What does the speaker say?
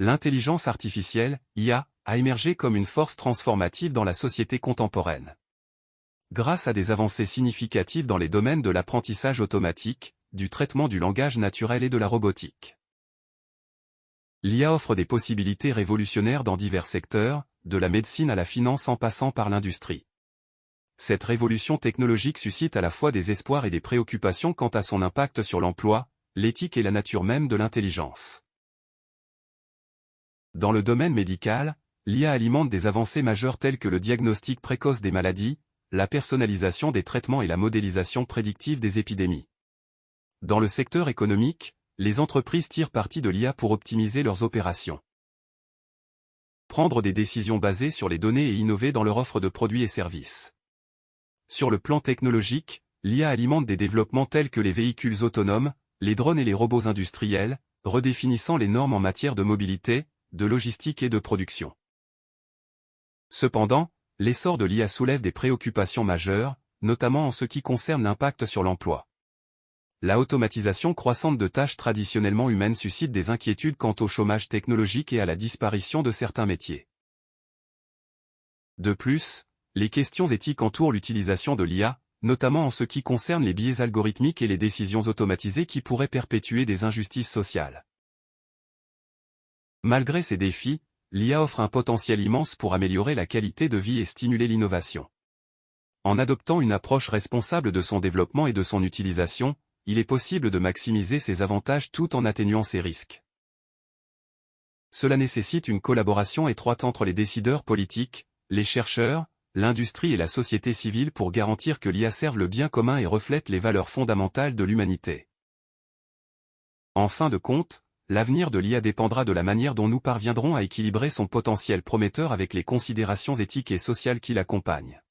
L'intelligence artificielle, IA, a émergé comme une force transformative dans la société contemporaine. Grâce à des avancées significatives dans les domaines de l'apprentissage automatique, du traitement du langage naturel et de la robotique. L'IA offre des possibilités révolutionnaires dans divers secteurs, de la médecine à la finance en passant par l'industrie. Cette révolution technologique suscite à la fois des espoirs et des préoccupations quant à son impact sur l'emploi, l'éthique et la nature même de l'intelligence. Dans le domaine médical, l'IA alimente des avancées majeures telles que le diagnostic précoce des maladies, la personnalisation des traitements et la modélisation prédictive des épidémies. Dans le secteur économique, les entreprises tirent parti de l'IA pour optimiser leurs opérations. Prendre des décisions basées sur les données et innover dans leur offre de produits et services. Sur le plan technologique, l'IA alimente des développements tels que les véhicules autonomes, les drones et les robots industriels, redéfinissant les normes en matière de mobilité, de logistique et de production. Cependant, l'essor de l'IA soulève des préoccupations majeures, notamment en ce qui concerne l'impact sur l'emploi. La automatisation croissante de tâches traditionnellement humaines suscite des inquiétudes quant au chômage technologique et à la disparition de certains métiers. De plus, les questions éthiques entourent l'utilisation de l'IA, notamment en ce qui concerne les biais algorithmiques et les décisions automatisées qui pourraient perpétuer des injustices sociales. Malgré ces défis, l'IA offre un potentiel immense pour améliorer la qualité de vie et stimuler l'innovation. En adoptant une approche responsable de son développement et de son utilisation, il est possible de maximiser ses avantages tout en atténuant ses risques. Cela nécessite une collaboration étroite entre les décideurs politiques, les chercheurs, l'industrie et la société civile pour garantir que l'IA serve le bien commun et reflète les valeurs fondamentales de l'humanité. En fin de compte, l'avenir de l'IA dépendra de la manière dont nous parviendrons à équilibrer son potentiel prometteur avec les considérations éthiques et sociales qui l'accompagnent.